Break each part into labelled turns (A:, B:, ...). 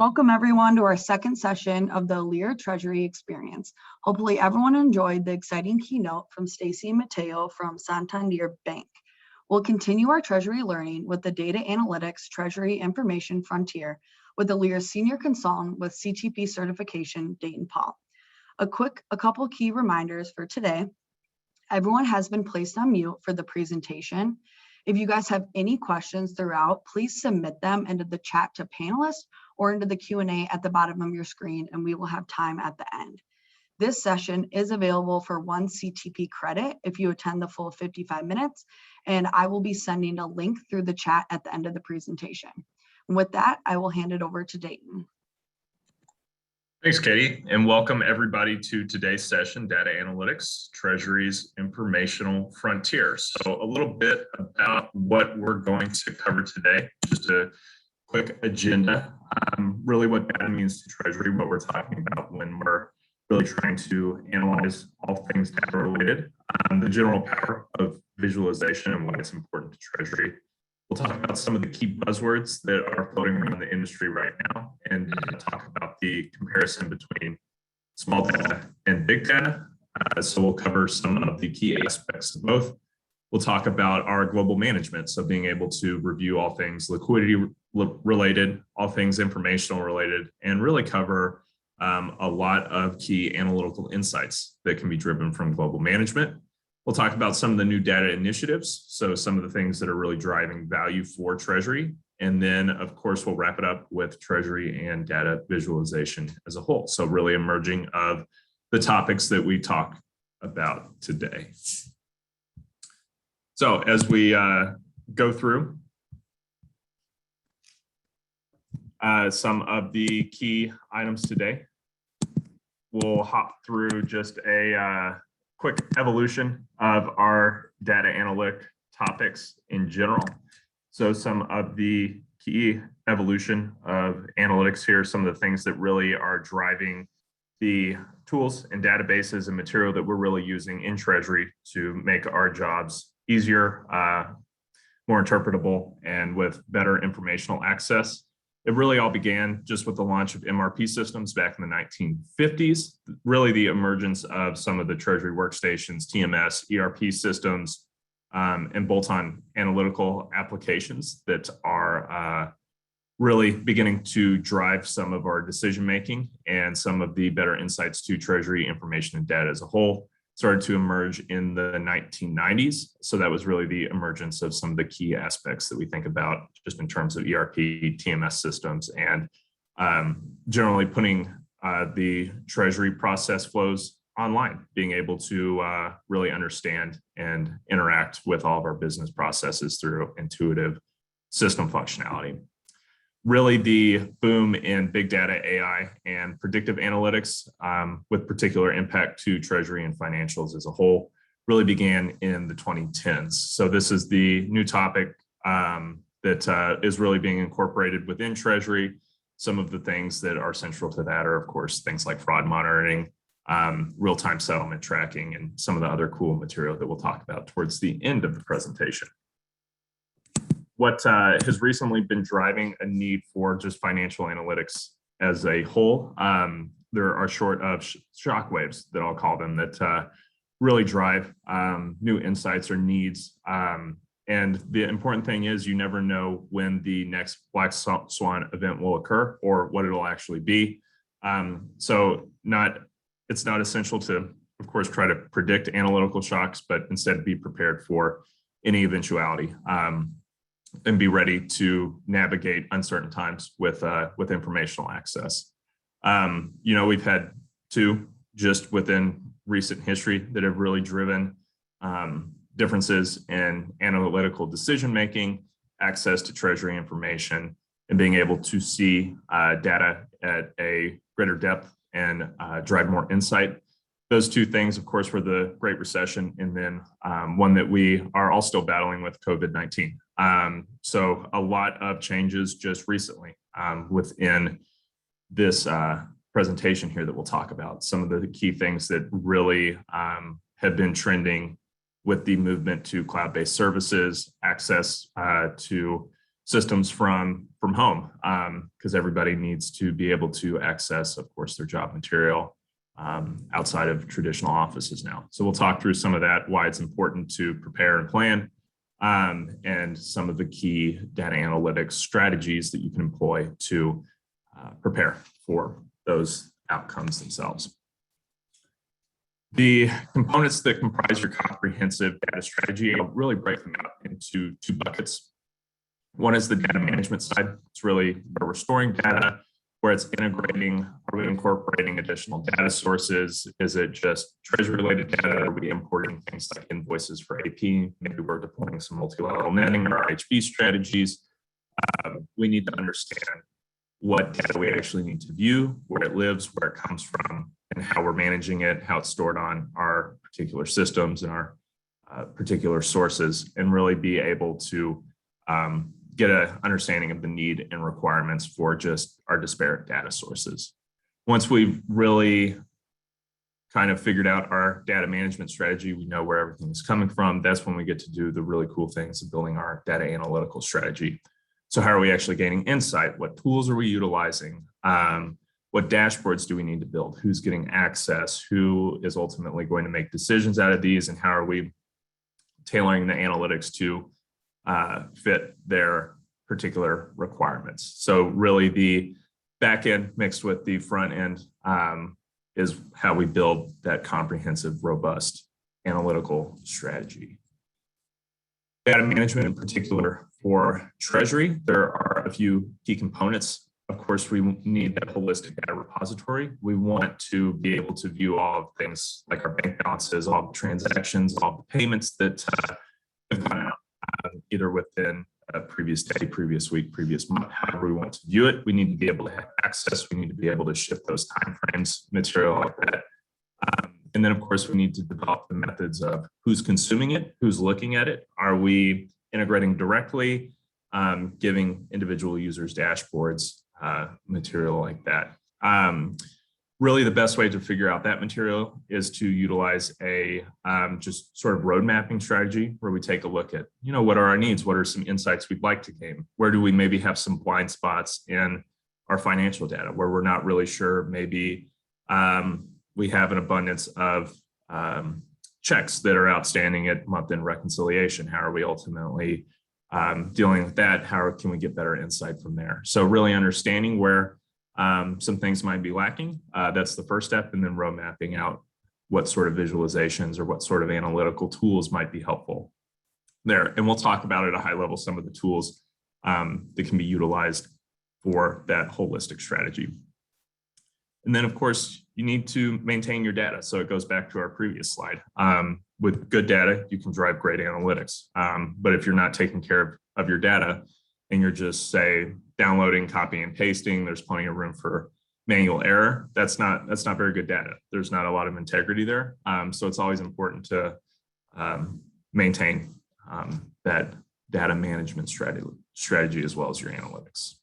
A: Welcome everyone to our second session of the Lear Treasury Experience. Hopefully everyone enjoyed the exciting keynote from Stacy and Mateo from Santander Bank. We'll continue our Treasury learning with the Data Analytics Treasury Information Frontier with the Lear Senior Consultant with CTP Certification, Dayton Paul. A couple key reminders for today. Everyone has been placed on mute for the presentation. If you guys have any questions throughout, please submit them into the chat to panelists or into the Q&A at the bottom of your screen, and we will have time at the end. This session is available for 1 CTP credit if you attend the full 55 minutes, and I will be sending a link through the chat at the end of the presentation. And with that, I will hand it over to Dayton.
B: Thanks, Katie, and welcome everybody to today's session, Data Analytics, Treasury's Informational Frontier. So a little bit about what we're going to cover today, just a quick agenda. Really what data means to Treasury, what we're talking about when we're really trying to analyze all things data related, the general power of visualization and why it's important to Treasury. We'll talk about some of the key buzzwords that are floating around the industry right now and talk about the comparison between small data and big data. So we'll cover some of the key aspects of both. We'll talk about our global management, so being able to review all things liquidity related, all things informational related, and really cover a lot of key analytical insights that can be driven from global management. We'll talk about some of the new data initiatives, so some of the things that are really driving value for Treasury. And then, of course, we'll wrap it up with Treasury and data visualization as a whole. So really emerging of the topics that we talk about today. So as we go through some of the key items today, we'll hop through just a quick evolution of our data analytic topics in general. So some of the key evolution of analytics here, some of the things that really are driving the tools and databases and material that we're really using in Treasury to make our jobs easier, more interpretable, and with better informational access. It really all began just with the launch of MRP systems back in the 1950s, really the emergence of some of the Treasury workstations, TMS, ERP systems, and bolt-on analytical applications that are really beginning to drive some of our decision-making and some of the better insights to Treasury information and data as a whole. Started to emerge in the 1990s. So that was really the emergence of some of the key aspects that we think about just in terms of ERP, TMS systems, and generally putting the Treasury process flows online, being able to really understand and interact with all of our business processes through intuitive system functionality. Really the boom in big data, AI, and predictive analytics with particular impact to Treasury and financials as a whole really began in the 2010s. So this is the new topic that is really being incorporated within Treasury. Some of the things that are central to that are, of course, things like fraud monitoring, real-time settlement tracking, and some of the other cool material that we'll talk about towards the end of the presentation. What has recently been driving a need for just financial analytics as a whole, there are short of shock waves that I'll call them that really drive new insights or needs. And the important thing is you never know when the next black swan event will occur or what it'll actually be. So it's not essential to, of course, try to predict analytical shocks, but instead be prepared for any eventuality. And be ready to navigate uncertain times with informational access. We've had two just within recent history that have really driven differences in analytical decision-making, access to Treasury information, and being able to see data at a greater depth and drive more insight. Those two things, of course, were the Great Recession and then one that we are all still battling with, COVID-19. So a lot of changes just recently within this presentation here that we'll talk about. Some of the key things that really have been trending with the movement to cloud-based services, access to systems from home, because everybody needs to be able to access, of course, their job material outside of traditional offices now. So we'll talk through some of that, why it's important to prepare and plan, and some of the key data analytics strategies that you can employ to prepare for those outcomes themselves. The components that comprise your comprehensive data strategy, I'll really break them out into two buckets. One is the data management side. It's really where we're storing data, where it's integrating. Are we incorporating additional data sources? Is it just treasury related data? Are we importing things like invoices for AP? Maybe we're deploying some multi-level netting or RHB strategies. We need to understand what data we actually need to view, where it lives, where it comes from, and how we're managing it, how it's stored on our particular systems and our particular sources, and really be able to get an understanding of the need and requirements for just our disparate data sources. Once we've really kind of figured out our data management strategy, we know where everything is coming from, that's when we get to do the really cool things of building our data analytical strategy. So how are we actually gaining insight? What tools are we utilizing? What dashboards do we need to build? Who's getting access? Who is ultimately going to make decisions out of these? And how are we tailoring the analytics to fit their particular requirements? So really the back end mixed with the front end is how we build that comprehensive, robust analytical strategy. Data management in particular for Treasury, there are a few key components. Of course, we need that holistic data repository. We want to be able to view all of things like our bank balances, all the transactions, all the payments that have gone out, either within a previous day, previous week, previous month, however we want to view it. We need to be able to have access. We need to be able to shift those timeframes, material like that. And then, of course, we need to develop the methods of who's consuming it, who's looking at it. Are we integrating directly, giving individual users dashboards, material like that? Really, the best way to figure out that material is to utilize a just sort of road mapping strategy where we take a look at, what are our needs? What are some insights we'd like to gain? Where do we maybe have some blind spots in our financial data where we're not really sure? Maybe we have an abundance of checks that are outstanding at month-end reconciliation. How are we ultimately dealing with that? How can we get better insight from there? So really understanding where some things might be lacking. That's the first step, and then road mapping out what sort of visualizations or what sort of analytical tools might be helpful there. And we'll talk about at a high level some of the tools that can be utilized for that holistic strategy. And then, of course, you need to maintain your data. So it goes back to our previous slide. With good data, you can drive great analytics. But if you're not taking care of your data and you're just, say, downloading, copying, and pasting, there's plenty of room for manual error. That's not very good data. There's not a lot of integrity there. So it's always important to maintain that data management strategy as well as your analytics.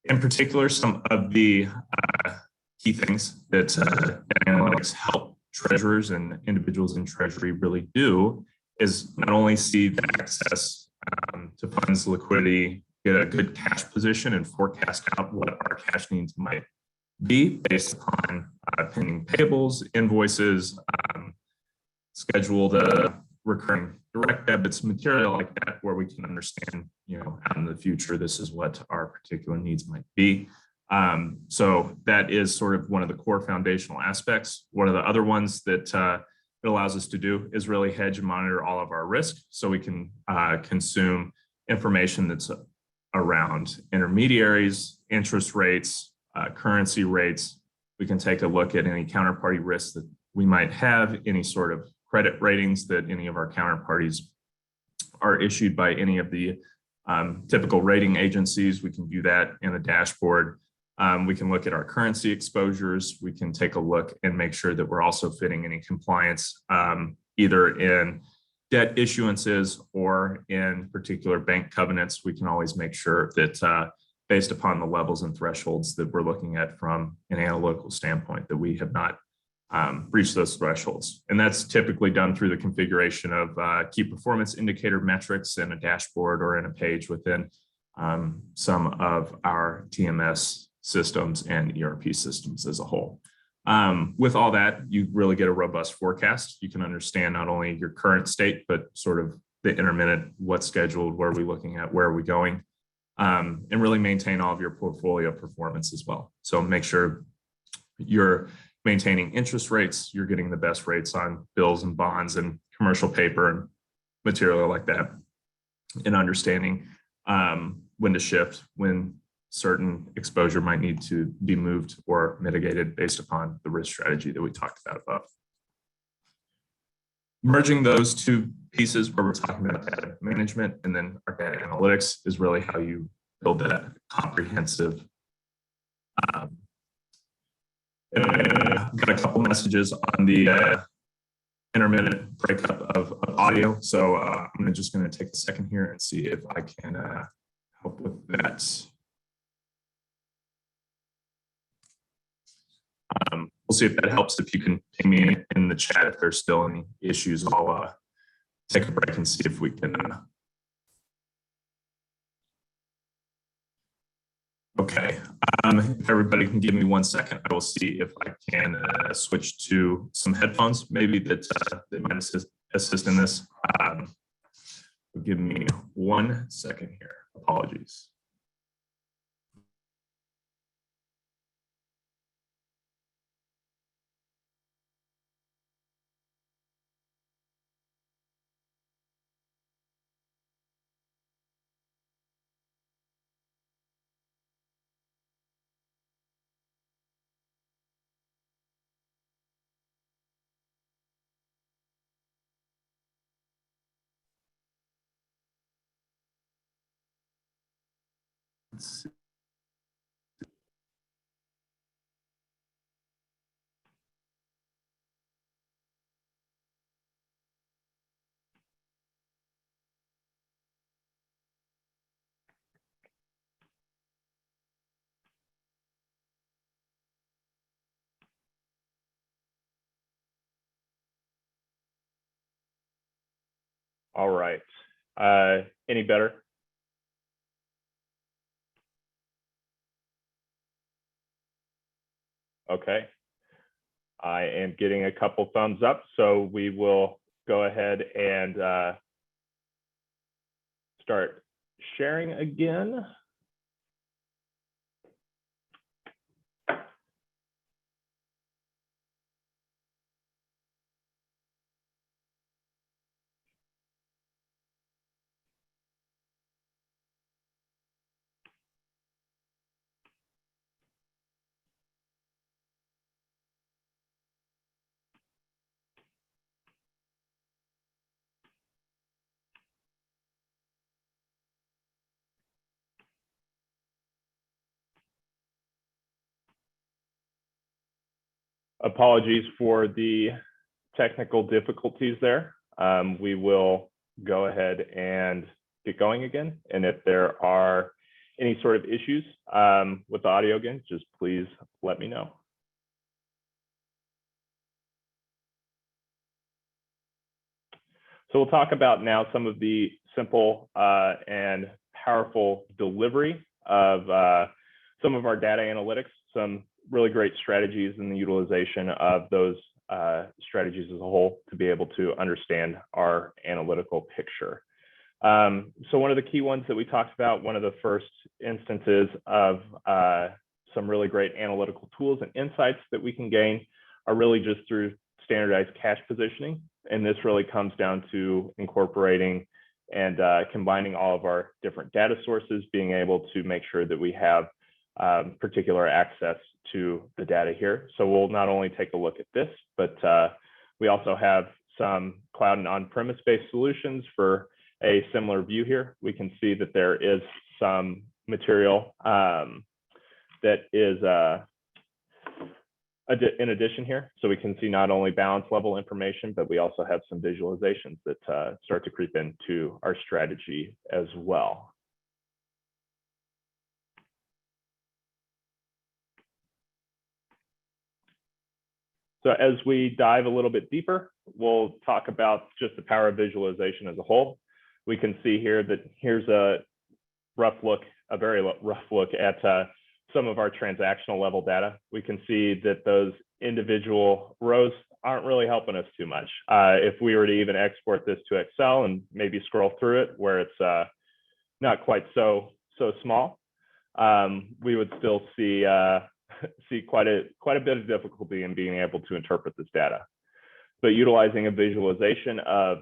B: In particular, some of the key things that analytics help treasurers and individuals in Treasury really do is not only see the access to funds, liquidity, get a good cash position and forecast out what our cash needs might be based upon pending payables, invoices, scheduled recurring direct debits, material like that, where we can understand, out in the future, this is what our particular needs might be. So that is sort of one of the core foundational aspects. One of the other ones that it allows us to do is really hedge and monitor all of our risk, so we can consume information that's around intermediaries, interest rates, currency rates. We can take a look at any counterparty risks that we might have, any sort of credit ratings that any of our counterparties are issued by any of the typical rating agencies. We can view that in a dashboard. We can look at our currency exposures. We can take a look and make sure that we're also fitting any compliance, either in debt issuances or in particular bank covenants. We can always make sure that based upon the levels and thresholds that we're looking at from an analytical standpoint, that we have not breach those thresholds. And that's typically done through the configuration of key performance indicator metrics in a dashboard or in a page within some of our TMS systems and ERP systems as a whole. With all that, you really get a robust forecast. You can understand not only your current state, but sort of the intermittent, what's scheduled, where are we looking at, where are we going, and really maintain all of your portfolio performance as well. So make sure you're maintaining interest rates, you're getting the best rates on bills and bonds and commercial paper and material like that, and understanding when to shift, when certain exposure might need to be moved or mitigated based upon the risk strategy that we talked about above. Merging those two pieces where we're talking about data management and then our data analytics is really how you build that comprehensive. And I got a couple messages on the intermittent breakup of audio. So I'm just going to take a second here and see if I can help with that. We'll see if that helps. If you can ping me in the chat if there's still any issues, I'll take a break and see if we can. Okay, if everybody can give me 1 second, I will see if I can switch to some headphones, maybe that might assist in this. Give me 1 second here. Apologies. Let's see. All right. Any better? Okay. I am getting a couple thumbs up, so we will go ahead and start sharing again. Apologies for the technical difficulties there. We will go ahead and get going again. And if there are any sort of issues with the audio again, just please let me know. So we'll talk about now some of the simple and powerful delivery of some of our data analytics, some really great strategies in the utilization of those strategies as a whole to be able to understand our analytical picture. So one of the key ones that we talked about, one of the first instances of some really great analytical tools and insights that we can gain are really just through standardized cache positioning. And this really comes down to incorporating and combining all of our different data sources, being able to make sure that we have particular access to the data here. So we'll not only take a look at this, but we also have some cloud and on-premise based solutions for a similar view here. We can see that there is some material that is in addition here. So we can see not only balance level information, but we also have some visualizations that start to creep into our strategy as well.
C: So as we dive a little bit deeper, we'll talk about just the power of visualization as a whole. We can see here that here's a very rough look at some of our transactional level data. We can see that those individual rows aren't really helping us too much. If we were to even export this to Excel and maybe scroll through it where it's not quite so small, we would still see quite a bit of difficulty in being able to interpret this data. But utilizing a visualization of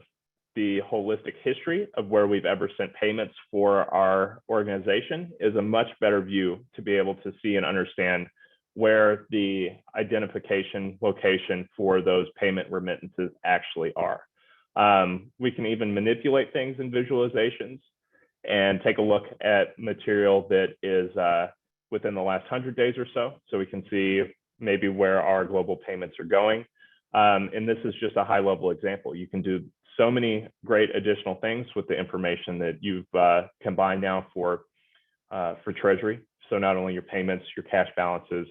C: the holistic history of where we've ever sent payments for our organization is a much better view to be able to see and understand where the identification location for those payment remittances actually are. We can even manipulate things in visualizations and take a look at material that is within the last 100 days or so. So we can see maybe where our global payments are going. And this is just a high level example. You can do so many great additional things with the information that you've combined now for Treasury. So not only your payments, your cash balances,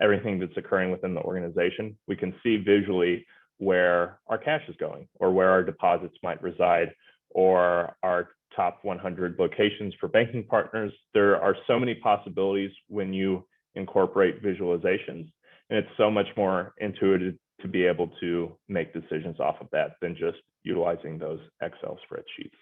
C: everything that's occurring within the organization, we can see visually where our cash is going or where our deposits might reside or our top 100 locations for banking partners. There are so many possibilities when you incorporate visualizations, and it's so much more intuitive to be able to make decisions off of that than just utilizing those Excel spreadsheets.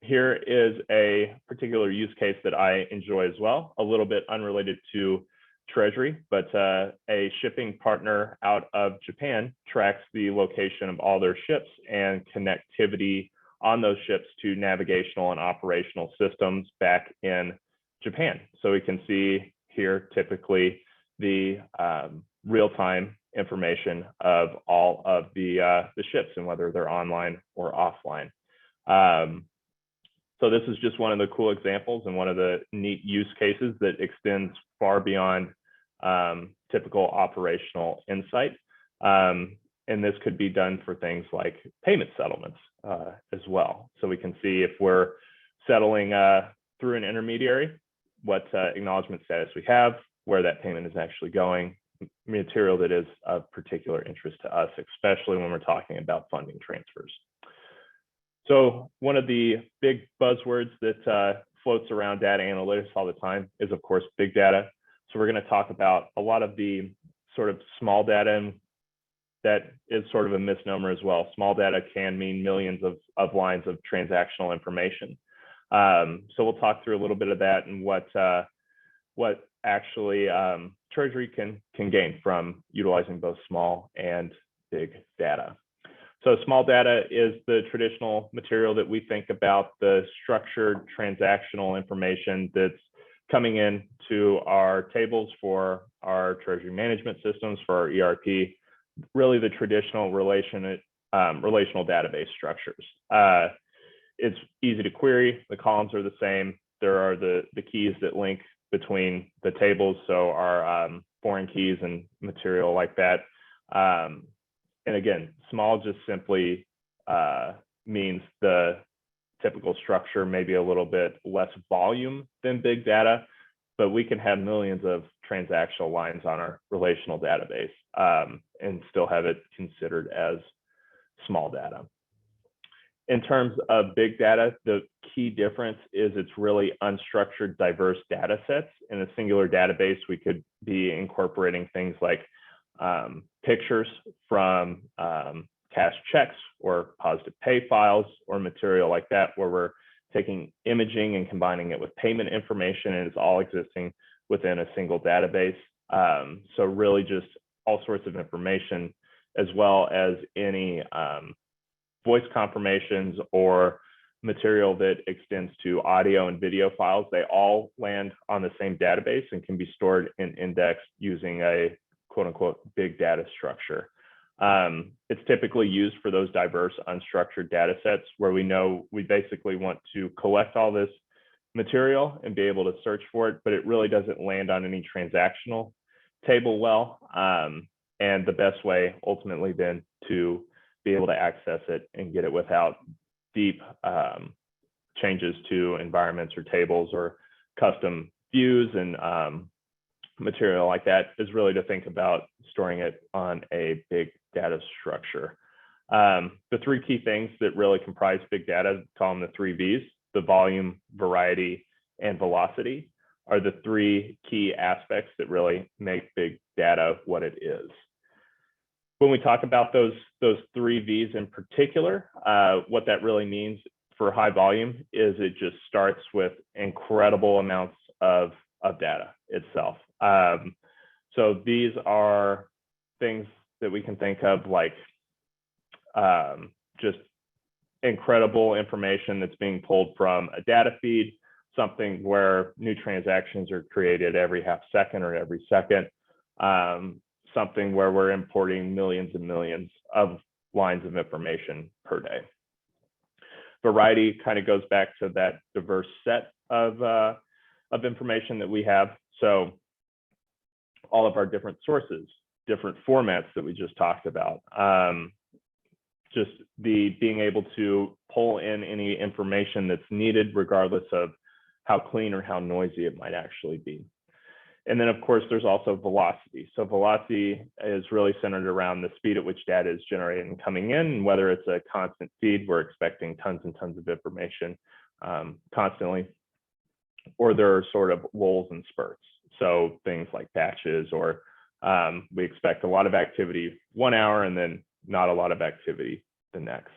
C: Here is a particular use case that I enjoy as well, a little bit unrelated to Treasury, but a shipping partner out of Japan tracks the location of all their ships and connectivity on those ships to navigational and operational systems back in Japan. So we can see here typically the real-time information of all of the ships and whether they're online or offline. So this is just one of the cool examples and one of the neat use cases that extends far beyond typical operational insight. And this could be done for things like payment settlements as well. So we can see if we're settling through an intermediary, what acknowledgement status we have, where that payment is actually going, material that is of particular interest to us, especially when we're talking about funding transfers. So one of the big buzzwords that floats around data analytics all the time is, of course, big data. So we're going to talk about a lot of the sort of small data, and that is sort of a misnomer as well. Small data can mean millions of lines of transactional information. So we'll talk through a little bit of that and what actually Treasury can gain from utilizing both small and big data. So small data is the traditional material that we think about, the structured transactional information that's coming in to our tables for our Treasury management systems, for our ERP, really the traditional relational database structures. It's easy to query. The columns are the same. There are the keys that link between the tables, so our foreign keys and material like that. And again, small just simply means the typical structure, maybe a little bit less volume than big data, but we can have millions of transactional lines on our relational database and still have it considered as small data. In terms of big data, the key difference is it's really unstructured, diverse data sets. In a singular database, we could be incorporating things like pictures from cash checks or positive pay files or material like that, where we're taking imaging and combining it with payment information, and it's all existing within a single database. So really just all sorts of information, as well as any voice confirmations or material that extends to audio and video files. They all land on the same database and can be stored and indexed using a quote unquote big data structure. It's typically used for those diverse unstructured data sets where we know we basically want to collect all this material and be able to search for it, but it really doesn't land on any transactional table well. And the best way ultimately then to be able to access it and get it without deep changes to environments or tables or custom views and material like that is really to think about storing it on a big data structure. The three key things that really comprise big data, call them the three V's, the volume, variety, and velocity, are the three key aspects that really make big data what it is. When we talk about those three V's in particular, what that really means for high volume is it just starts with incredible amounts of data itself. So these are things that we can think of like just incredible information that's being pulled from a data feed, something where new transactions are created every half second or every second, something where we're importing millions and millions of lines of information per day. Variety kind of goes back to that diverse set of information that we have. So all of our different sources, different formats that we just talked about, just being able to pull in any information that's needed, regardless of how clean or how noisy it might actually be. And then, of course, there's also velocity. So velocity is really centered around the speed at which data is generated and coming in, and whether it's a constant feed, we're expecting tons and tons of information constantly, or there are sort of lulls and spurts. So things like batches, or we expect a lot of activity 1 hour and then not a lot of activity the next.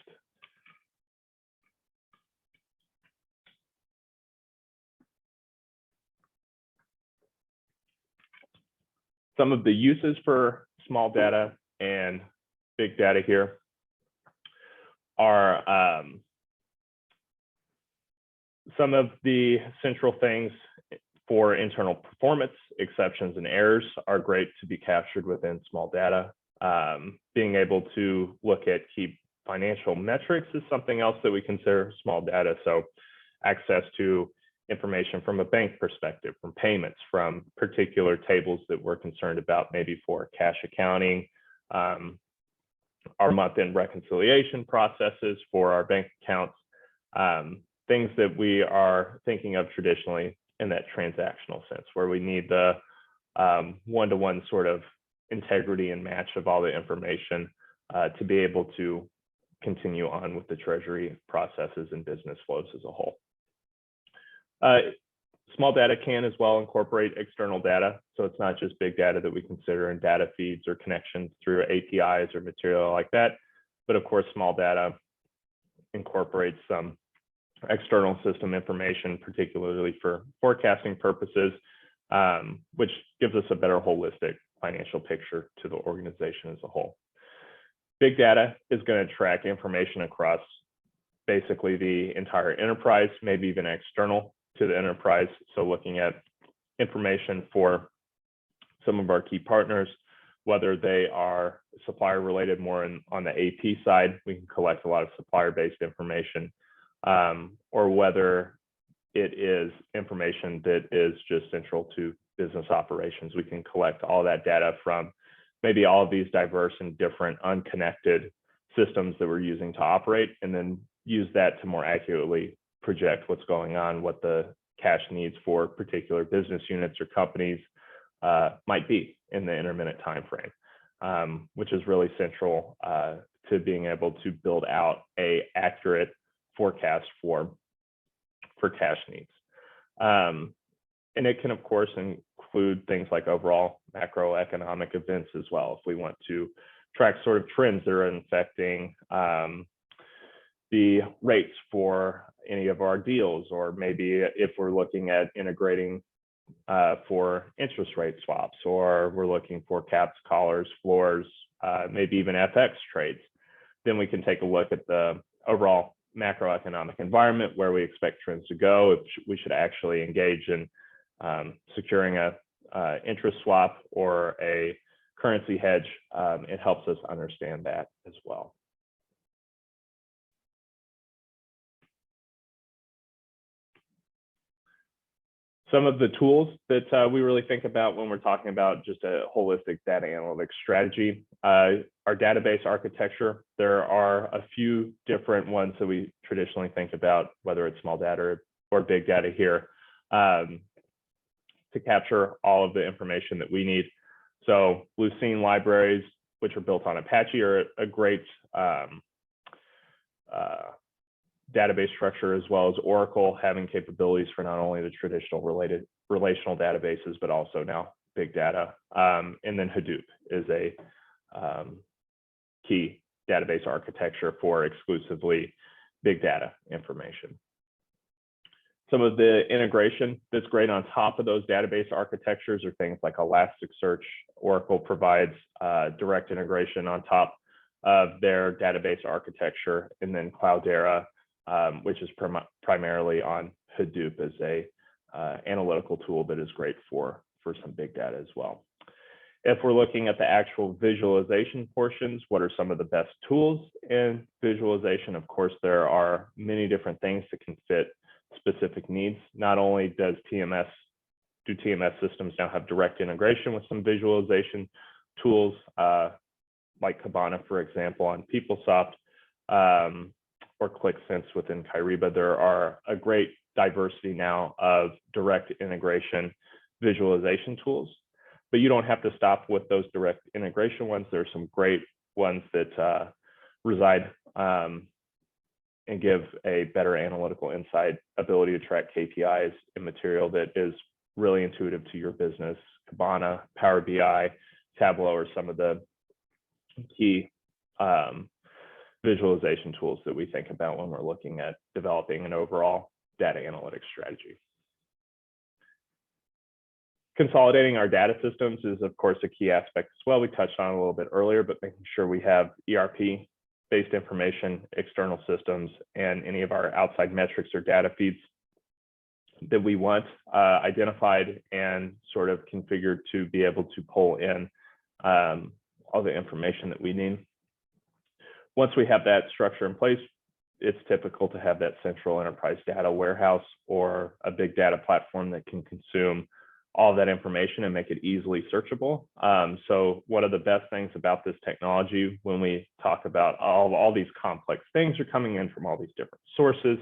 C: Some of the uses for small data and big data here are some of the central things for internal performance. Exceptions and errors are great to be captured within small data. Being able to look at key financial metrics is something else that we consider small data. So access to information from a bank perspective, from payments, from particular tables that we're concerned about, maybe for cash accounting, our month-end reconciliation processes for our bank accounts, things that we are thinking of traditionally in that transactional sense, where we need the one-to-one sort of integrity and match of all the information to be able to continue on with the Treasury processes and business flows as a whole. Small data can as well incorporate external data. So it's not just big data that we consider in data feeds or connections through APIs or material like that. But of course, small data incorporates some external system information, particularly for forecasting purposes, which gives us a better holistic financial picture to the organization as a whole. Big data is going to track information across basically the entire enterprise, maybe even external to the enterprise. So looking at information for some of our key partners, whether they are supplier related more on the AP side, we can collect a lot of supplier-based information, or whether it is information that is just central to business operations. We can collect all that data from maybe all of these diverse and different unconnected systems that we're using to operate, and then use that to more accurately project what's going on, what the cash needs for particular business units or companies might be in the intermittent time frame, which is really central to being able to build out a accurate forecast for cash needs. And it can, of course, include things like overall macroeconomic events as well. If we want to track sort of trends that are affecting the rates for any of our deals, or maybe if we're looking at integrating for interest rate swaps, or we're looking for caps, collars, floors, maybe even FX trades, then we can take a look at the overall macroeconomic environment, where we expect trends to go, if we should actually engage in securing a interest swap or a currency hedge. It helps us understand that as well. Some of the tools that we really think about when we're talking about just a holistic data analytics strategy, our database architecture. There are a few different ones that we traditionally think about, whether it's small data or big data here. to capture all of the information that we need. So Lucene libraries, which are built on Apache, are a great database structure, as well as Oracle having capabilities for not only the traditional relational databases, but also now big data. And then Hadoop is a key database architecture for exclusively big data information. Some of the integration that's great on top of those database architectures are things like Elasticsearch. Oracle provides direct integration on top of their database architecture, and then Cloudera, which is primarily on Hadoop, as a analytical tool that is great for some big data as well. If we're looking at the actual visualization portions, what are some of the best tools in visualization? Of course, there are many different things that can fit specific needs. Not only do TMS systems now have direct integration with some visualization tools, like Kibana, for example, on PeopleSoft, or ClickSense within Kyriba. There are a great diversity now of direct integration visualization tools, but you don't have to stop with those direct integration ones. There are some great ones that reside and give a better analytical insight, ability to track KPIs and material that is really intuitive to your business. Kibana, Power BI, Tableau are some of the key visualization tools that we think about when we're looking at developing an overall data analytics strategy. Consolidating our data systems is, of course, a key aspect as well. We touched on it a little bit earlier, but making sure we have ERP-based information, external systems, and any of our outside metrics or data feeds that we want identified and sort of configured to be able to pull in all the information that we need. Once we have that structure in place, it's typical to have that central enterprise data warehouse or a big data platform that can consume all that information and make it easily searchable. So one of the best things about this technology, when we talk about all these complex things are coming in from all these different sources,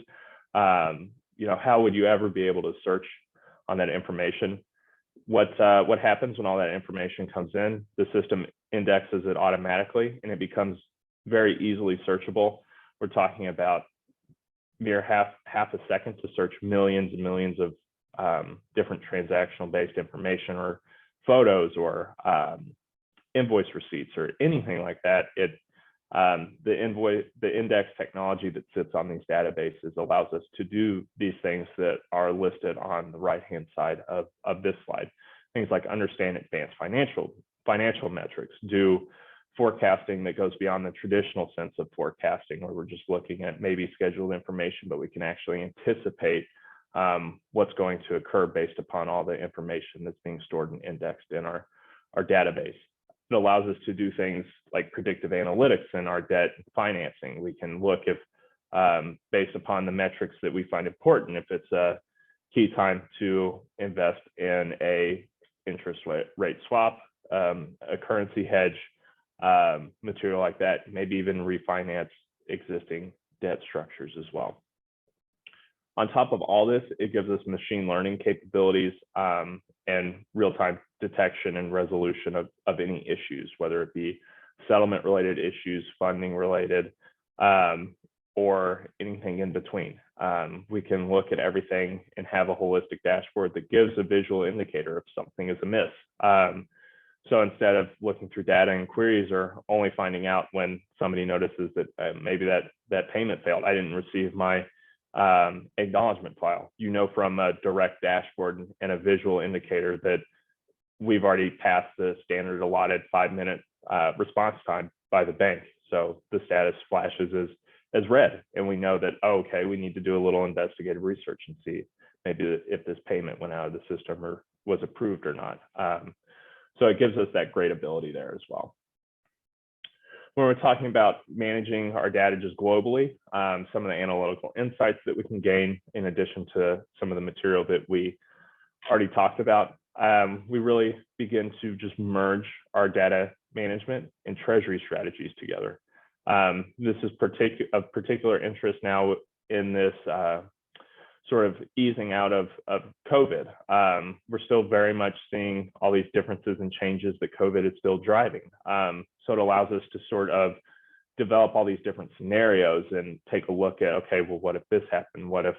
C: how would you ever be able to search on that information? What happens when all that information comes in? The system indexes it automatically, and it becomes very easily searchable. We're talking about mere half a second to search millions and millions of different transactional based information, or photos, or invoice receipts, or anything like that. The index technology that sits on these databases allows us to do these things that are listed on the right hand side of this slide. Things like understand advanced financial metrics, do forecasting that goes beyond the traditional sense of forecasting, where we're just looking at maybe scheduled information, but we can actually anticipate what's going to occur based upon all the information that's being stored and indexed in our database. It allows us to do things like predictive analytics in our debt financing. We can look if, based upon the metrics that we find important, if it's a key time to invest in a interest rate swap, a currency hedge, material like that, maybe even refinance existing debt structures as well. On top of all this, it gives us machine learning capabilities and real-time detection and resolution of any issues, whether it be settlement related issues, funding related, or anything in between. We can look at everything and have a holistic dashboard that gives a visual indicator if something is amiss. So instead of looking through data and queries, or only finding out when somebody notices that maybe that payment failed, I didn't receive my acknowledgement file, from a direct dashboard and a visual indicator that we've already passed the standard allotted 5-minute response time by the bank. So the status flashes as red, and we know that, oh, okay, we need to do a little investigative research and see maybe if this payment went out of the system or was approved or not. So it gives us that great ability there as well. When we're talking about managing our data just globally, some of the analytical insights that we can gain, in addition to some of the material that we already talked about, we really begin to just merge our data management and treasury strategies together. This is of particular interest now in this sort of easing out of COVID. We're still very much seeing all these differences and changes that COVID is still driving. So it allows us to sort of develop all these different scenarios and take a look at, okay, well, what if this happened? What if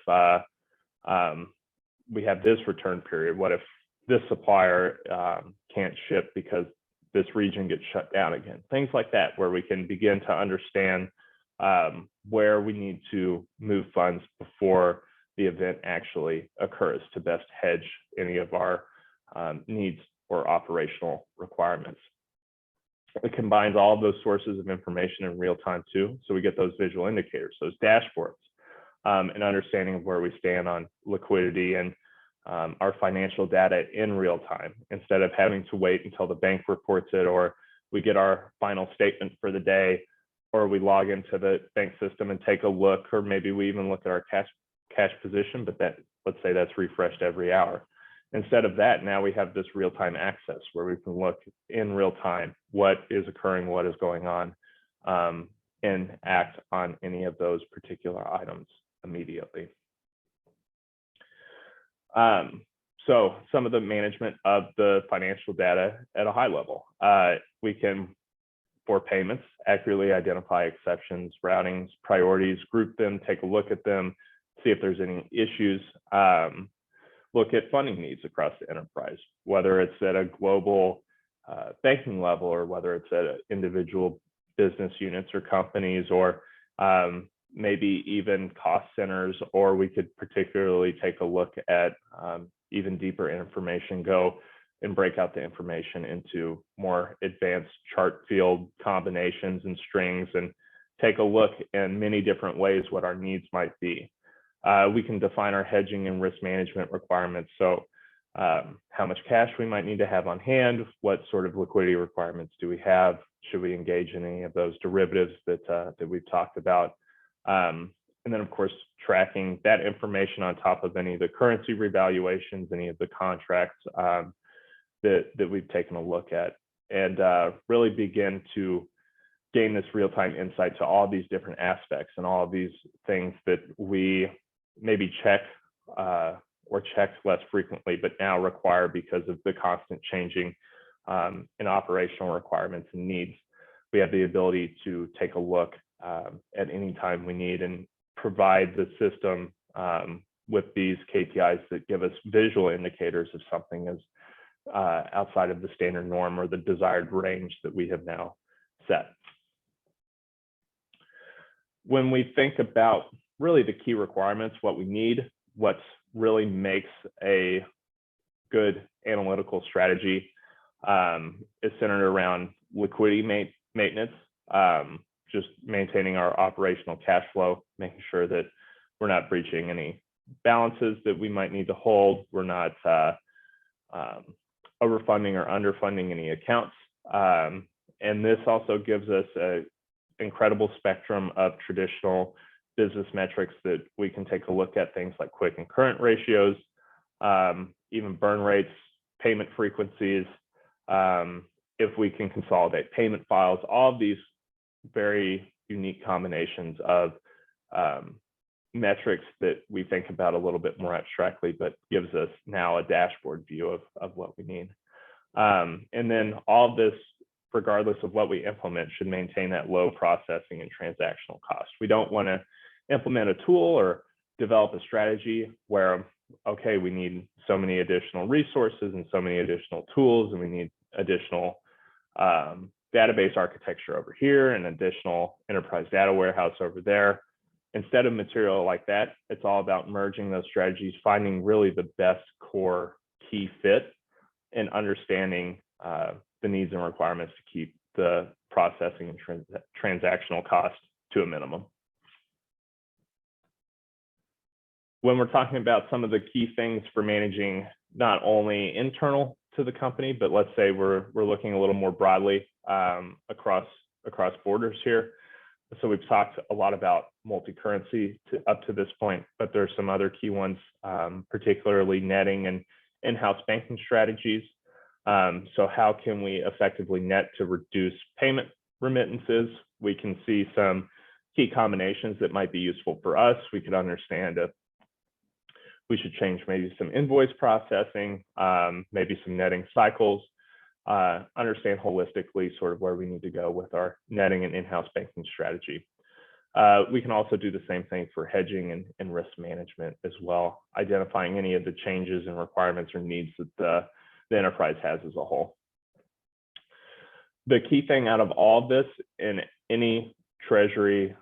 C: we have this return period? What if this supplier can't ship because this region gets shut down again? Things like that, where we can begin to understand where we need to move funds before the event actually occurs to best hedge any of our needs or operational requirements. It combines all of those sources of information in real time too. So we get those visual indicators, those dashboards, an understanding of where we stand on liquidity and our financial data in real time, instead of having to wait until the bank reports it, or we get our final statement for the day, or we log into the bank system and take a look, or maybe we even look at our cash position, but that, let's say that's refreshed every hour. Instead of that, now we have this real-time access where we can look in real time what is occurring, what is going on, and act on any of those particular items immediately. So some of the management of the financial data at a high level, we can, for payments, accurately identify exceptions, routings, priorities, group them, take a look at them, see if there's any issues, look at funding needs across the enterprise, whether it's at a global banking level or whether it's at individual business units or companies, or maybe even cost centers, or we could particularly take a look at even deeper information, go and break out the information into more advanced chart field combinations and strings, and take a look in many different ways what our needs might be. We can define our hedging and risk management requirements. So how much cash we might need to have on hand, what sort of liquidity requirements do we have, should we engage in any of those derivatives that we've talked about. And then, of course, tracking that information on top of any of the currency revaluations, any of the contracts that we've taken a look at, and really begin to gain this real-time insight to all these different aspects and all of these things that we maybe check or check less frequently, but now require because of the constant changing in operational requirements and needs. We have the ability to take a look at any time we need and provide the system with these KPIs that give us visual indicators of something as outside of the standard norm or the desired range that we have now set. When we think about really the key requirements, what we need, what really makes a good analytical strategy is centered around liquidity maintenance, just maintaining our operational cash flow, making sure that we're not breaching any balances that we might need to hold. We're not overfunding or underfunding any accounts. And this also gives us an incredible spectrum of traditional business metrics that we can take a look at, things like quick and current ratios, even burn rates, payment frequencies, if we can consolidate payment files, all of these very unique combinations of metrics that we think about a little bit more abstractly, but gives us now a dashboard view of what we need. And then all of this, regardless of what we implement, should maintain that low processing and transactional cost. We don't want to implement a tool or develop a strategy where, okay, we need so many additional resources and so many additional tools, and we need additional database architecture over here and additional enterprise data warehouse over there. Instead of material like that, it's all about merging those strategies, finding really the best core key fit, and understanding the needs and requirements to keep the processing and transactional cost to a minimum. When we're talking about some of the key things for managing not only internal to the company, but let's say we're looking a little more broadly across borders here. So we've talked a lot about multi-currency up to this point, but there's some other key ones, particularly netting and in-house banking strategies. So how can we effectively net to reduce payment remittances? We can see some key combinations that might be useful for us. We could understand we should change maybe some invoice processing, maybe some netting cycles, understand holistically sort of where we need to go with our netting and in-house banking strategy. We can also do the same thing for hedging and risk management as well, identifying any of the changes and requirements or needs that the enterprise has as a whole. The key thing out of all of this in any Treasury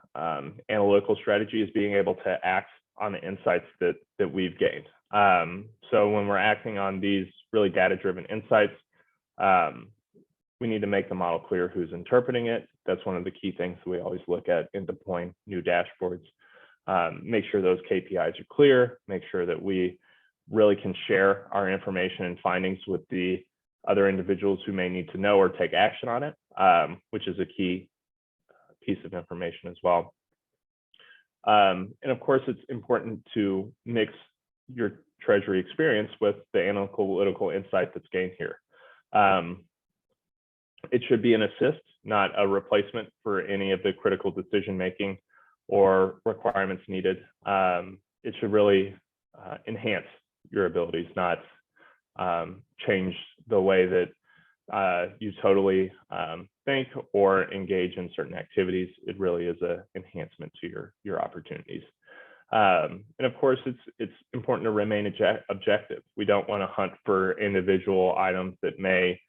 C: analytical strategy is being able to act on the insights that we've gained. So when we're acting on these really data-driven insights, we need to make the model clear who's interpreting it. That's one of the key things we always look at in deploying new dashboards. Make sure those KPIs are clear, make sure that we really can share our information and findings with the other individuals who may need to know or take action on it, which is a key piece of information as well. And of course, it's important to mix your Treasury experience with the analytical insight that's gained here. It should be an assist, not a replacement for any of the critical decision-making or requirements needed. It should really enhance your abilities, not change the way that you totally think or engage in certain activities. It really is an enhancement to your opportunities. And of course, it's important to remain objective. We don't want to hunt for individual items that may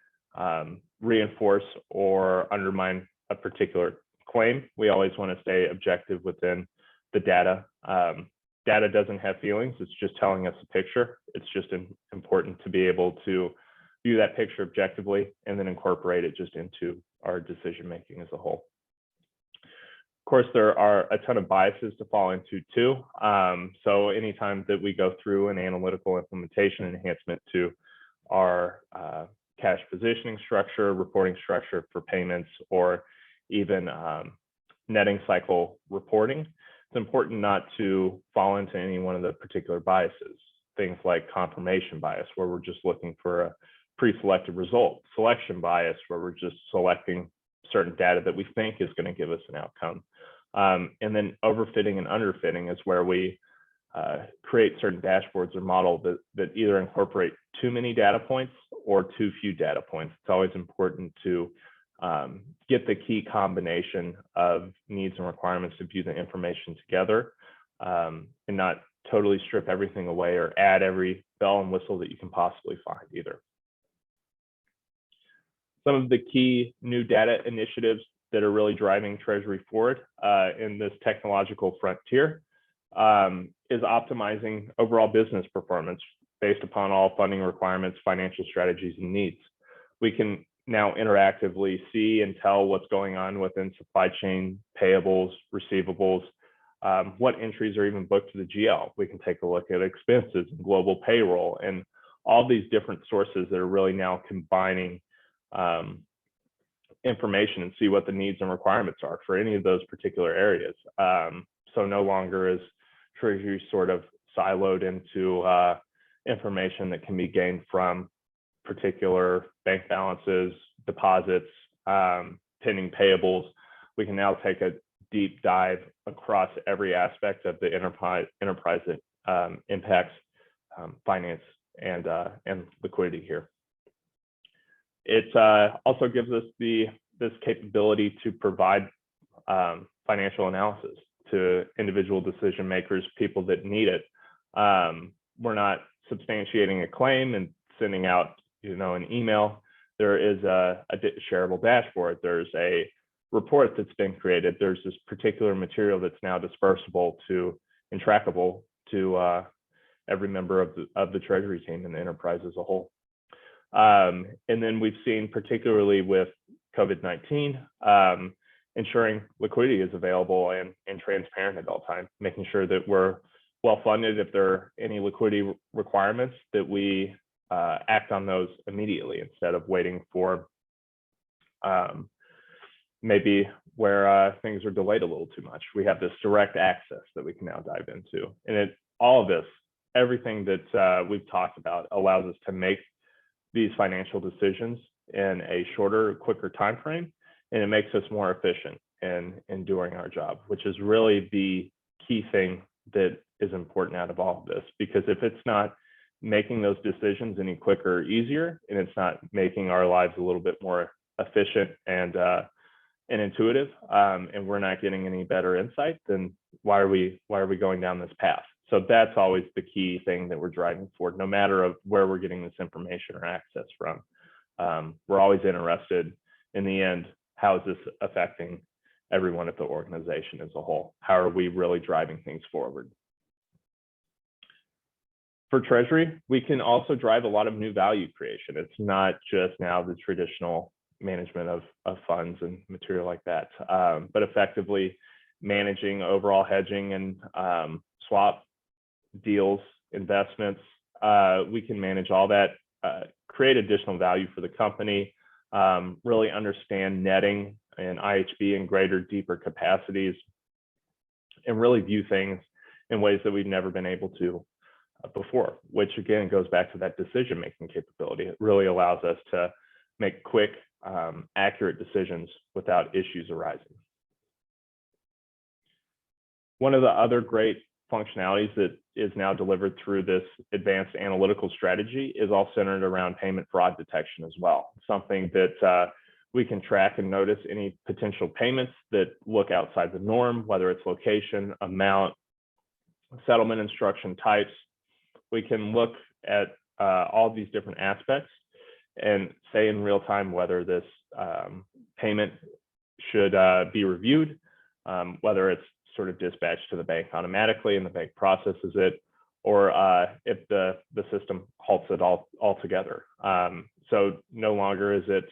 C: reinforce or undermine a particular claim. We always want to stay objective within the data. Data doesn't have feelings. It's just telling us a picture. It's just important to be able to view that picture objectively and then incorporate it just into our decision making as a whole. Of course, there are a ton of biases to fall into too. So anytime that we go through an analytical implementation enhancement to our cash positioning structure, reporting structure for payments, or even netting cycle reporting, it's important not to fall into any one of the particular biases. Things like confirmation bias, where we're just looking for a pre-selected result. Selection bias, where we're just selecting certain data that we think is going to give us an outcome. And then overfitting and underfitting is where we create certain dashboards or model that either incorporate too many data points or too few data points. It's always important to get the key combination of needs and requirements to view the information together, and not totally strip everything away or add every bell and whistle that you can possibly find either. Some of the key new data initiatives that are really driving Treasury forward in this technological frontier is optimizing overall business performance based upon all funding requirements, financial strategies, and needs. We can now interactively see and tell what's going on within supply chain, payables, receivables, what entries are even booked to the GL. We can take a look at expenses and global payroll and all these different sources that are really now combining information and see what the needs and requirements are for any of those particular areas. So no longer is Treasury sort of siloed into information that can be gained from particular bank balances, deposits, pending payables. We can now take a deep dive across every aspect of the enterprise that impacts finance and liquidity here. It also gives us this capability to provide financial analysis to individual decision makers, people that need it. We're not substantiating a claim and sending out, an email. There is a shareable dashboard. There's a report that's been created. There's this particular material that's now dispersible and trackable to every member of the Treasury team and the enterprise as a whole. And then we've seen, particularly with COVID-19, ensuring liquidity is available and transparent at all times, making sure that we're well funded. If there are any liquidity requirements, that we act on those immediately instead of waiting for maybe where things are delayed a little too much. We have this direct access that we can now dive into. And all of this, everything that we've talked about allows us to make these financial decisions in a shorter, quicker time frame, and it makes us more efficient in doing our job, which is really the key thing that is important out of all of this, because if it's not making those decisions any quicker or easier, and it's not making our lives a little bit more efficient and intuitive, and we're not getting any better insight, then why are we going down this path? So that's always the key thing that we're driving for, no matter of where we're getting this information or access from. We're always interested in the end, how is this affecting everyone at the organization as a whole? How are we really driving things forward? For Treasury, we can also drive a lot of new value creation. It's not just now the traditional management of funds and material like that, but effectively managing overall hedging and swap deals, investments. We can manage all that, create additional value for the company, really understand netting and IHB in greater, deeper capacities, and really view things in ways that we've never been able to before, which again goes back to that decision-making capability. It really allows us to make quick, accurate decisions without issues arising. One of the other great functionalities that is now delivered through this advanced analytical strategy is all centered around payment fraud detection as well. Something that we can track and notice any potential payments that look outside the norm, whether it's location, amount, settlement instruction types. We can look at all these different aspects and say in real time whether this payment should be reviewed, whether it's sort of dispatched to the bank automatically and the bank processes it, or if the system halts it altogether. So no longer is it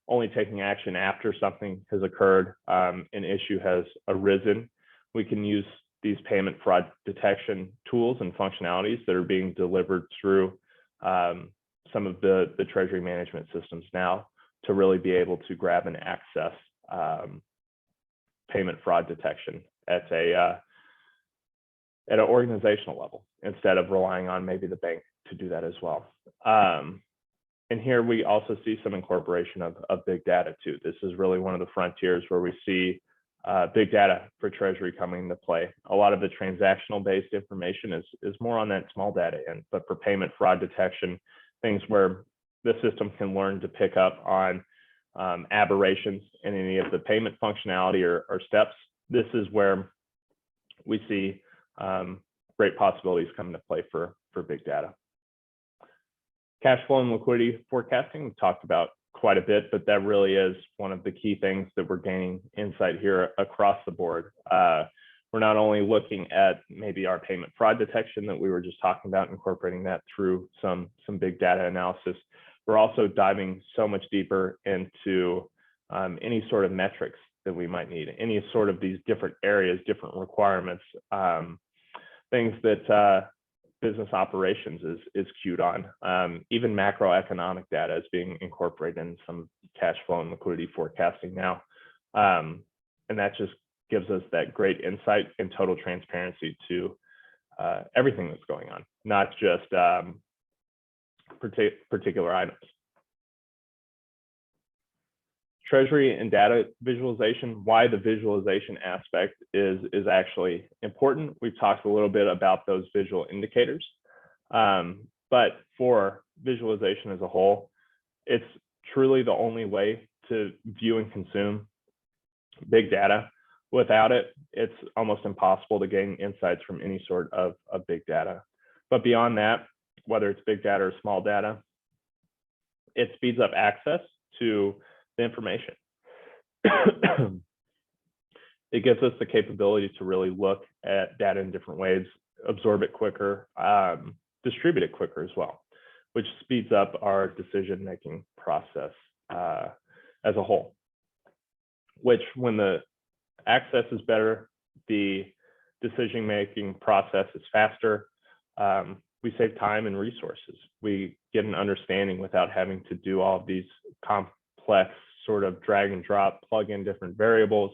C: only taking action after something has occurred, an issue has arisen. We can use these payment fraud detection tools and functionalities that are being delivered through some of the treasury management systems now to really be able to grab and access payment fraud detection at an organizational level, instead of relying on maybe the bank to do that as well. And here we also see some incorporation of big data too. This is really one of the frontiers where we see big data for Treasury coming into play. A lot of the transactional based information is more on that small data end, but for payment fraud detection, things where the system can learn to pick up on aberrations in any of the payment functionality or steps. This is where we see great possibilities come into play for big data. Cash flow and liquidity forecasting, we've talked about quite a bit, but that really is one of the key things that we're gaining insight here across the board. We're not only looking at maybe our payment fraud detection that we were just talking about, incorporating that through some big data analysis. We're also diving so much deeper into any sort of metrics that we might need, any sort of these different areas, different requirements, things that business operations is cued on. Even macroeconomic data is being incorporated in some cash flow and liquidity forecasting now. And that just gives us that great insight and total transparency to everything that's going on, not just particular items. Treasury and data visualization, why the visualization aspect is actually important. We've talked a little bit about those visual indicators, but for visualization as a whole, it's truly the only way to view and consume big data. Without it, it's almost impossible to gain insights from any sort of big data. But beyond that, whether it's big data or small data, it speeds up access to the information. It gives us the capability to really look at data in different ways, absorb it quicker, distribute it quicker as well, which speeds up our decision-making process as a whole, which when the access is better, the decision-making process is faster, we save time and resources. We get an understanding without having to do all of these complex sort of drag and drop, plug in different variables.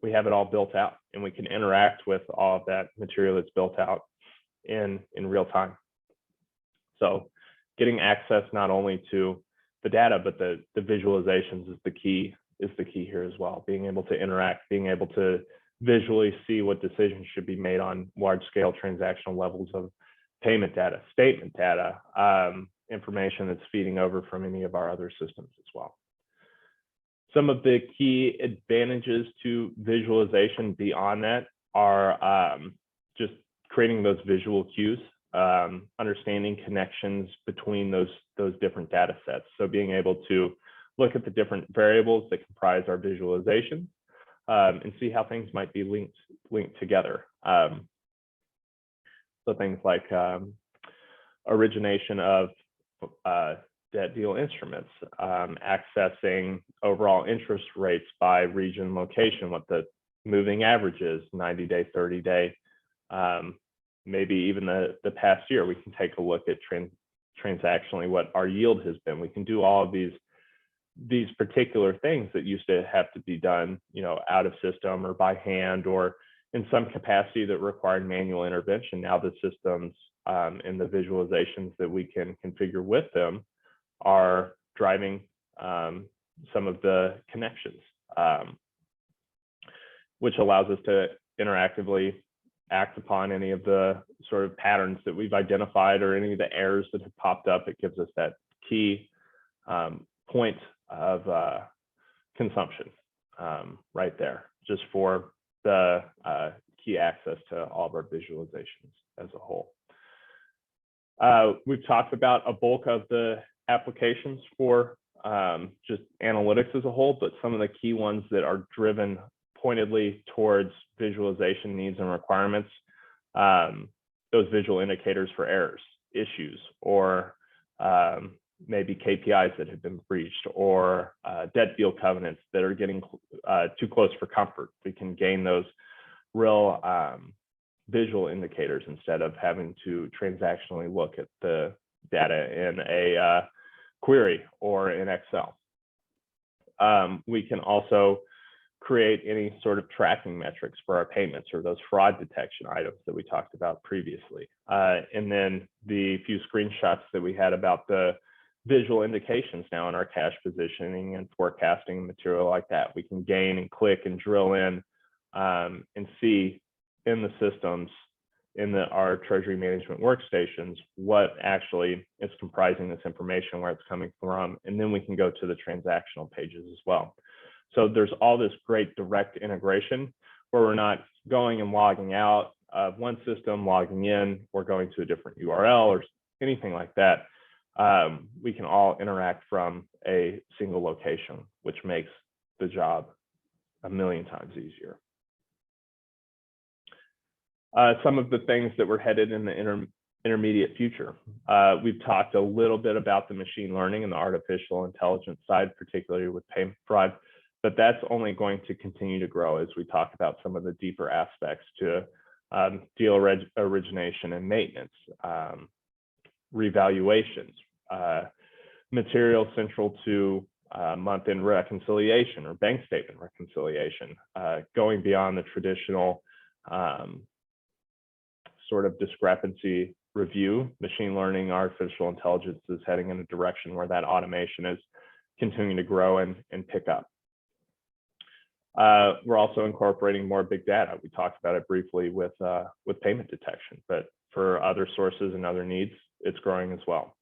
C: We have it all built out, and we can interact with all of that material that's built out in real time. So getting access not only to the data, but the visualizations is the key here as well. Being able to interact, being able to visually see what decisions should be made on large-scale transactional levels of payment data, statement data, information that's feeding over from any of our other systems as well. Some of the key advantages to visualization beyond that are just creating those visual cues, understanding connections between those different data sets. So being able to look at the different variables that comprise our visualization and see how things might be linked together. So things like origination of debt deal instruments, accessing overall interest rates by region location, what the moving average is, 90-day, 30-day, maybe even the past year. We can take a look at transactionally what our yield has been. We can do all of these particular things that used to have to be done, out of system or by hand or in some capacity that required manual intervention. Now the systems and the visualizations that we can configure with them are driving some of the connections, which allows us to interactively act upon any of the sort of patterns that we've identified or any of the errors that have popped up. It gives us that key point of consumption right there, just for the key access to all of our visualizations as a whole. We've talked about a bulk of the applications for just analytics as a whole, but some of the key ones that are driven pointedly towards visualization needs and requirements, those visual indicators for errors, issues, or maybe KPIs that have been breached, or debt deal covenants that are getting too close for comfort. We can gain those real visual indicators instead of having to transactionally look at the data in a query or in Excel. We can also create any sort of tracking metrics for our payments or those fraud detection items that we talked about previously. And then the few screenshots that we had about the visual indications now in our cash positioning and forecasting material like that. We can gain and click and drill in and see in the systems, in our treasury management workstations, what actually is comprising this information, where it's coming from, and then we can go to the transactional pages as well. So there's all this great direct integration where we're not going and logging out of one system, logging in, or going to a different URL or anything like that. We can all interact from a single location, which makes the job a million times easier. Some of the things that we're headed in the intermediate future. We've talked a little bit about the machine learning and the artificial intelligence side, particularly with payment fraud, but that's only going to continue to grow as we talk about some of the deeper aspects to deal origination and maintenance, revaluations, material central to month-end reconciliation or bank statement reconciliation, going beyond the traditional sort of discrepancy review. Machine learning, artificial intelligence is heading in a direction where that automation is continuing to grow and pick up. We're also incorporating more big data. We talked about it briefly with payment detection, but for other sources and other needs, it's growing as well.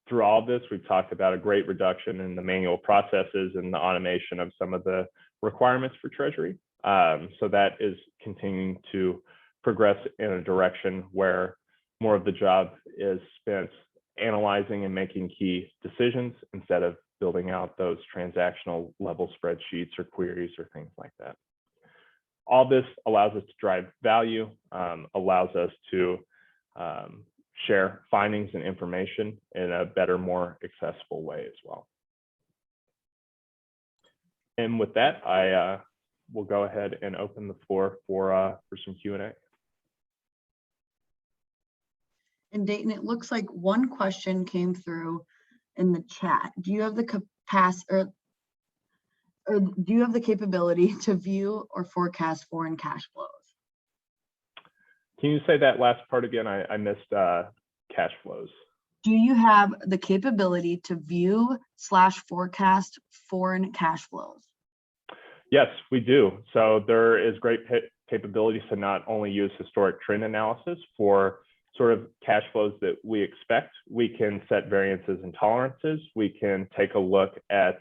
C: Through all of this, we've talked about a great reduction in the manual processes and the automation of some of the requirements for Treasury. So that is continuing to progress in a direction where more of the job is spent analyzing and making key decisions instead of building out those transactional level spreadsheets or queries or things like that. All this allows us to drive value, allows us to share findings and information in a better, more accessible way as well. And with that, I will go ahead and open the floor for some Q&A.
A: And Dayton, it looks like one question came through in the chat. Do you have the capacity or do you have the capability to view or forecast foreign cash flows?
C: Can you say that last part again? I missed cash flows.
A: Do you have the capability to view / forecast foreign cash flows?
C: Yes, we do. So there is great capabilities to not only use historic trend analysis for sort of cash flows that we expect. We can set variances and tolerances. We can take a look at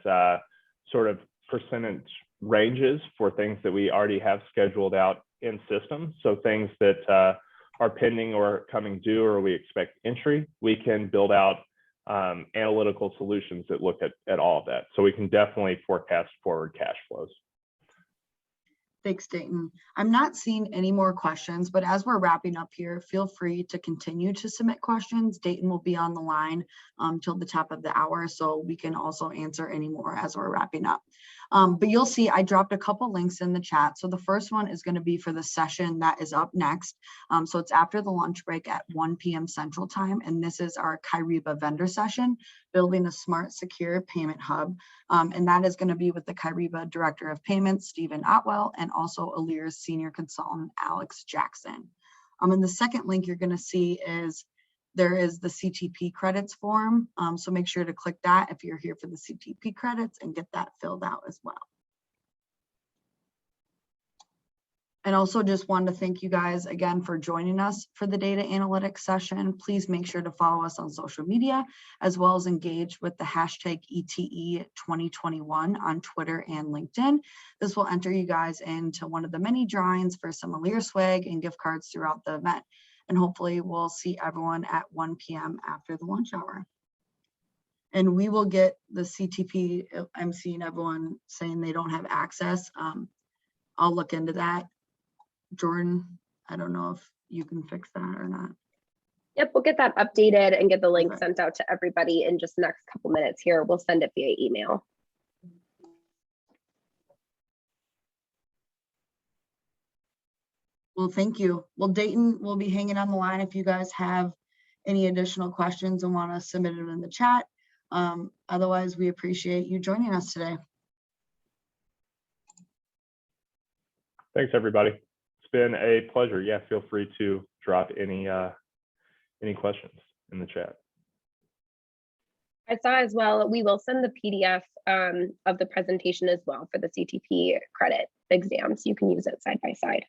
C: sort of percentage ranges for things that we already have scheduled out in system. So things that are pending or coming due or we expect entry, we can build out analytical solutions that look at all of that. So we can definitely forecast forward cash flows.
A: Thanks, Dayton. I'm not seeing any more questions, but as we're wrapping up here, feel free to continue to submit questions. Dayton will be on the line till the top of the hour, so we can also answer any more as we're wrapping up. But you'll see I dropped a couple links in the chat. So the first one is going to be for the session that is up next. So it's after the lunch break at 1 p.m. Central Time, and this is our Kyriba vendor session, building a smart, secure payment hub. And that is going to be with the Kyriba Director of Payments, Stephen Otwell, and also Alir's Senior Consultant, Alex Jackson. And the second link you're going to see is there is the CTP credits form. So make sure to click that if you're here for the CTP credits and get that filled out as well. And also just wanted to thank you guys again for joining us for the data analytics session. Please make sure to follow us on social media, as well as engage with the hashtag ETE 2021 on Twitter and LinkedIn. This will enter you guys into one of the many drawings for some Alir swag and gift cards throughout the event. And hopefully we'll see everyone at 1 p.m. after the lunch hour. And we will get the CTP. I'm seeing everyone saying they don't have access. I'll look into that. Jordan, I don't know if you can fix that or not.
D: Yep, we'll get that updated and get the link
A: Okay.
D: sent out to everybody in just the next couple minutes here. We'll send it via email.
A: Well, thank you. Well, Dayton will be hanging on the line if you guys have any additional questions and want to submit it in the chat. Otherwise, we appreciate you joining us today.
C: Thanks, everybody. It's been a pleasure. Yeah, feel free to drop any questions in the chat.
D: I saw as well, we will send the PDF of the presentation as well for the CTP credit exams. You can use it side by side.